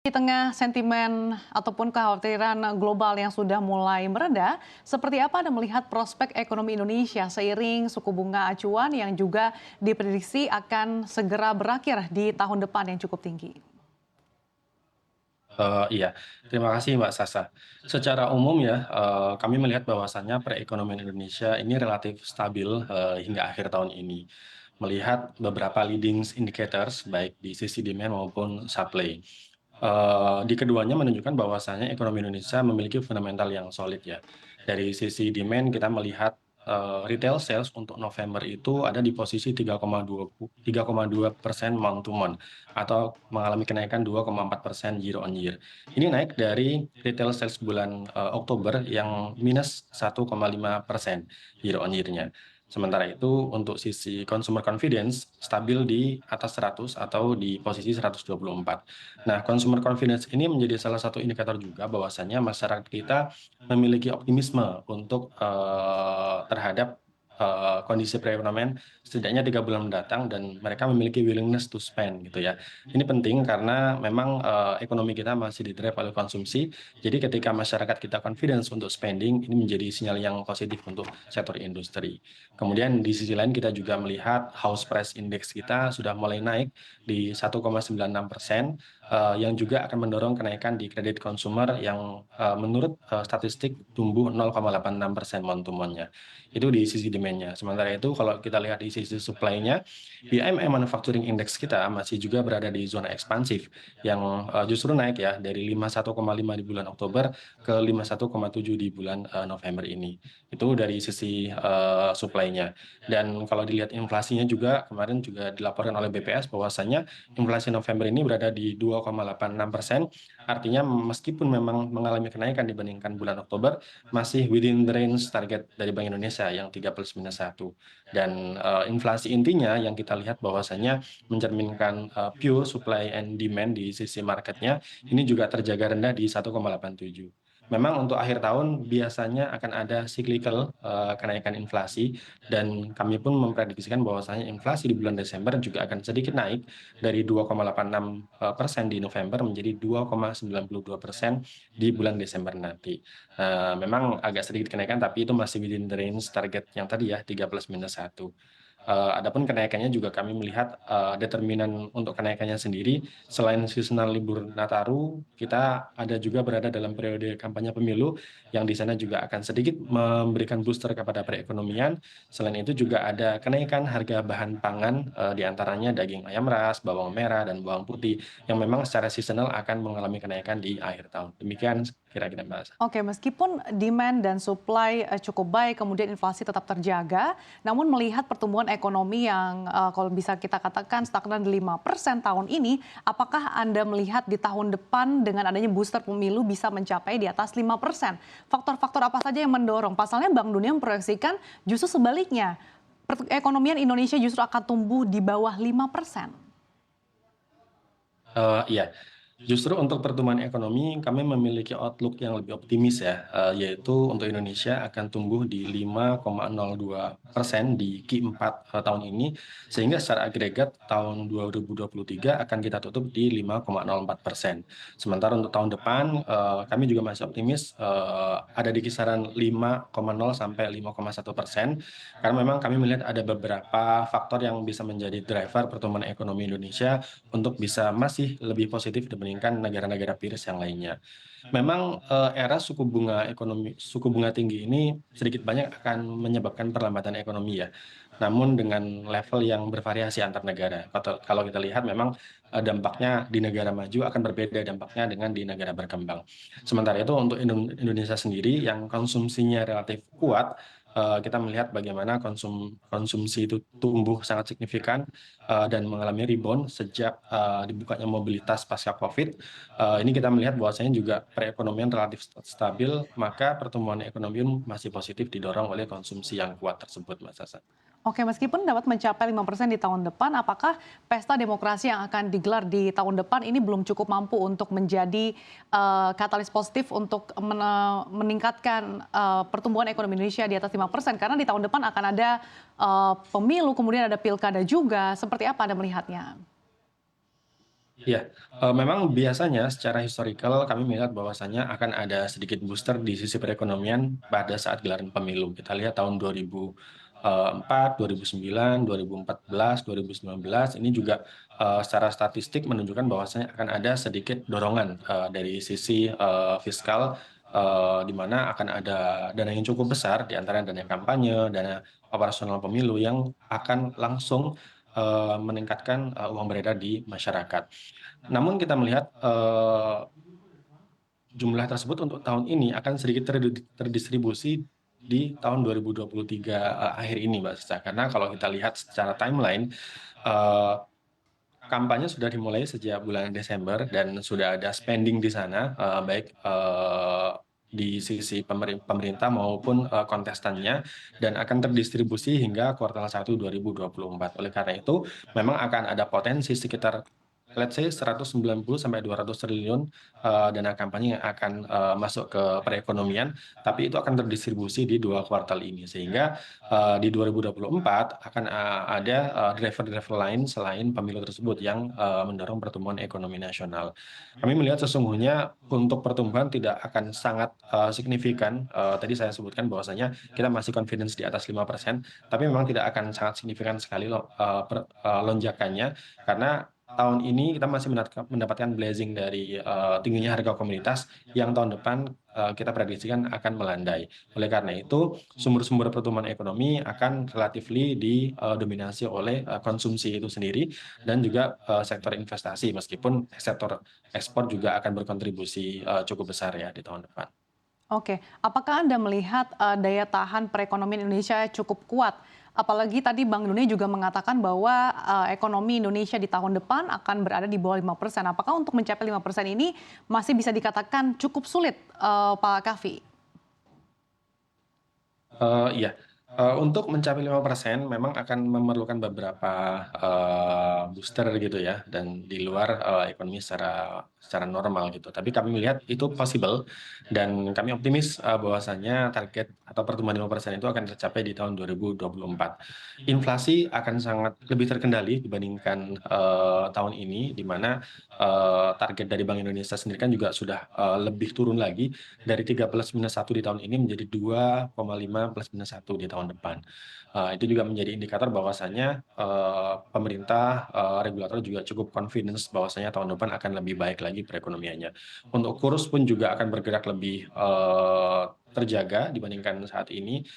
Di tengah sentimen ataupun kekhawatiran global yang sudah mulai mereda, seperti apa Anda melihat prospek ekonomi Indonesia seiring suku bunga acuan yang juga diprediksi akan segera berakhir di tahun depan yang cukup tinggi? Iya, terima kasih Mbak Sasa. Secara umum ya, kami melihat bahwasannya perekonomian Indonesia ini relatif stabil, hingga akhir tahun ini. Melihat beberapa leading indicators, baik di sisi demand maupun supply. Di keduanya menunjukkan bahwasannya ekonomi Indonesia memiliki fundamental yang solid ya. Dari sisi demand kita melihat, retail sales untuk November itu ada di posisi 3,2% month to month atau mengalami kenaikan 2,4% year on year. Ini naik dari retail sales bulan, Oktober yang minus 1,5% year on year-nya. Sementara itu untuk sisi consumer confidence stabil di atas 100 atau di posisi 124. Nah, consumer confidence ini menjadi salah satu indikator juga bahwasannya masyarakat kita memiliki optimisme untuk, terhadap, kondisi perekonomian setidaknya 3 bulan mendatang dan mereka memiliki willingness to spend gitu ya. Ini penting karena memang, ekonomi kita masih di-drive oleh konsumsi, jadi ketika masyarakat kita confidence untuk spending, ini menjadi sinyal yang positif untuk sektor industri. Kemudian di sisi lain kita juga melihat house price index kita sudah mulai naik di 1,96%, yang juga akan mendorong kenaikan di kredit konsumer yang, menurut, statistik tumbuh 0,86% month to month-nya. Itu di sisi demand-nya. Sementara itu kalau kita lihat di sisi supply-nya, PMI Manufacturing Index kita masih juga berada di zona ekspansif yang, justru naik ya dari 51,5 di bulan Oktober ke 51,7 di bulan, November ini. Itu dari sisi, supply-nya. Dan kalau dilihat inflasinya juga kemarin juga dilaporkan oleh BPS bahwasannya inflasi November ini berada di 2,86%, artinya meskipun memang mengalami kenaikan dibandingkan bulan Oktober, masih within the range target dari Bank Indonesia yang 3 plus minus 1. Dan, inflasi intinya yang kita lihat bahwasannya mencerminkan, pure supply and demand di sisi marketnya, ini juga terjaga rendah di 1,87. Memang untuk akhir tahun biasanya akan ada cyclical, kenaikan inflasi dan kami pun memprediksikan bahwasanya inflasi di bulan Desember juga akan sedikit naik dari 2,86, persen di November menjadi 2,92% di bulan Desember nanti. Memang agak sedikit kenaikan tapi itu masih within the range target yang tadi ya 3 plus minus 1. Adapun kenaikannya juga kami melihat, determinan untuk kenaikannya sendiri selain seasonal libur Nataru, kita ada juga berada dalam periode kampanye pemilu yang di sana juga akan sedikit memberikan booster kepada perekonomian. Selain itu juga ada kenaikan harga bahan pangan, di antaranya daging ayam ras, bawang merah, dan bawang putih yang memang secara seasonal akan mengalami kenaikan di akhir tahun. Demikian kira-kira Mbak. Oke, meskipun demand dan supply cukup baik, kemudian inflasi tetap terjaga, namun melihat pertumbuhan ekonomi yang kalau bisa kita katakan stagnan di 5% tahun ini, apakah Anda melihat di tahun depan dengan adanya booster pemilu bisa mencapai di atas 5%? Faktor-faktor apa saja yang mendorong? Pasalnya Bank Dunia memproyeksikan justru sebaliknya, perekonomian Indonesia justru akan tumbuh di bawah 5%. Iya. Justru untuk pertumbuhan ekonomi kami memiliki outlook yang lebih optimis ya, yaitu untuk Indonesia akan tumbuh di 5,02% di Q4, tahun ini, sehingga secara agregat tahun 2023 akan kita tutup di 5,04%. Sementara untuk tahun depan, kami juga masih optimis, ada di kisaran 5,0 sampai 5,1%, karena memang kami melihat ada beberapa faktor yang bisa menjadi driver pertumbuhan ekonomi Indonesia untuk bisa masih lebih positif dibandingkan negara-negara peers yang lainnya. Memang, era suku bunga tinggi ini sedikit banyak akan menyebabkan perlambatan ekonomi ya. Namun dengan level yang bervariasi antar negara. Kalau kita lihat memang, dampaknya di negara maju akan berbeda dampaknya dengan di negara berkembang. Sementara itu untuk Indonesia sendiri yang konsumsinya relatif kuat, kita melihat bagaimana konsumsi itu tumbuh sangat signifikan, dan mengalami rebound sejak, dibukanya mobilitas pasca Covid. Ini kita melihat bahwasanya juga perekonomian relatif stabil, maka pertumbuhan ekonomi pun masih positif didorong oleh konsumsi yang kuat tersebut, Mas Hasan. Oke, meskipun dapat mencapai 5% di tahun depan, apakah pesta demokrasi yang akan digelar di tahun depan ini belum cukup mampu untuk menjadi katalis positif untuk meningkatkan pertumbuhan ekonomi Indonesia di atas 5%? Karena di tahun depan akan ada pemilu, kemudian ada pilkada juga. Seperti apa Anda melihatnya? Iya, memang biasanya secara historical kami melihat bahwasanya akan ada sedikit booster di sisi perekonomian pada saat gelaran pemilu. Kita lihat tahun 2004, 2009, 2014, 2019 ini juga, secara statistik menunjukkan bahwasanya akan ada sedikit dorongan, dari sisi, fiskal, di mana akan ada dana yang cukup besar di antara dana kampanye, dana operasional pemilu yang akan langsung, meningkatkan, uang beredar di masyarakat. Namun kita melihat, jumlah tersebut untuk tahun ini akan sedikit terdistribusi di tahun 2023, akhir ini, Mbak Sisa. Karena kalau kita lihat secara timeline, eee, kampanye sudah dimulai sejak bulan Desember dan sudah ada spending di sana, baik, di sisi pemerintah maupun, kontestannya dan akan terdistribusi hingga kuartal 1 2024. Oleh karena itu, memang akan ada potensi sekitar let's say 190 sampai 200 triliun, dana kampanye yang akan, masuk ke perekonomian, tapi itu akan terdistribusi di 2 kuartal ini. Sehingga, di 2024 akan, ada, driver-driver lain selain pemilu tersebut yang, mendorong pertumbuhan ekonomi nasional. Kami melihat sesungguhnya untuk pertumbuhan tidak akan sangat, signifikan, tadi saya sebutkan bahwasanya kita masih confidence di atas 5%, tapi memang tidak akan sangat signifikan sekali lonjakannya karena tahun ini kita masih mendapatkan blessing dari, tingginya harga komoditas yang tahun depan, kita prediksikan akan melandai. Oleh karena itu, sumber-sumber pertumbuhan ekonomi akan relatively didominasi oleh, konsumsi itu sendiri dan juga, sektor investasi meskipun sektor ekspor juga akan berkontribusi, cukup besar ya di tahun depan. Oke, apakah Anda melihat, daya tahan perekonomian Indonesia cukup kuat? Apalagi tadi Bank Dunia juga mengatakan bahwa, ekonomi Indonesia di tahun depan akan berada di bawah 5%. Apakah untuk mencapai 5% ini masih bisa dikatakan cukup sulit, Pak Kavi? Iya, untuk mencapai 5% memang akan memerlukan beberapa, booster gitu ya dan di luar, ekonomi secara normal gitu. Tapi kami melihat itu possible dan kami optimis, bahwasanya target atau pertumbuhan 5% itu akan tercapai di tahun 2024. Inflasi akan sangat lebih terkendali dibandingkan, tahun ini, di mana, target dari Bank Indonesia sendiri kan juga sudah, lebih turun lagi dari 3 plus minus 1 di tahun ini menjadi 2,5 plus minus 1 di tahun depan. Itu juga menjadi indikator bahwasanya, pemerintah, regulator juga cukup confidence bahwasanya tahun depan akan lebih baik lagi perekonomiannya. Untuk kurs pun juga akan bergerak lebih, terjaga dibandingkan saat ini,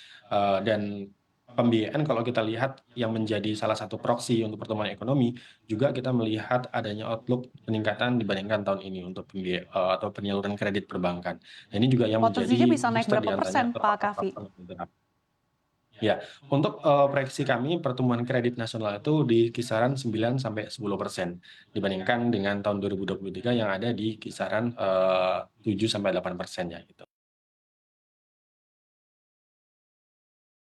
dan pembiayaan kalau kita lihat yang menjadi salah satu proksi untuk pertumbuhan ekonomi, juga kita melihat adanya outlook peningkatan dibandingkan tahun ini untuk atau penyaluran kredit perbankan. Nah, ini juga yang Potensinya menjadi bisa naik booster di berapa antaranya persen, atau Pak Kavi? faktor-faktor penggerak. Ya, untuk, proyeksi kami pertumbuhan kredit nasional itu di kisaran 9 sampai 10% dibandingkan dengan tahun 2023 yang ada di kisaran, 7 sampai 8% ya gitu.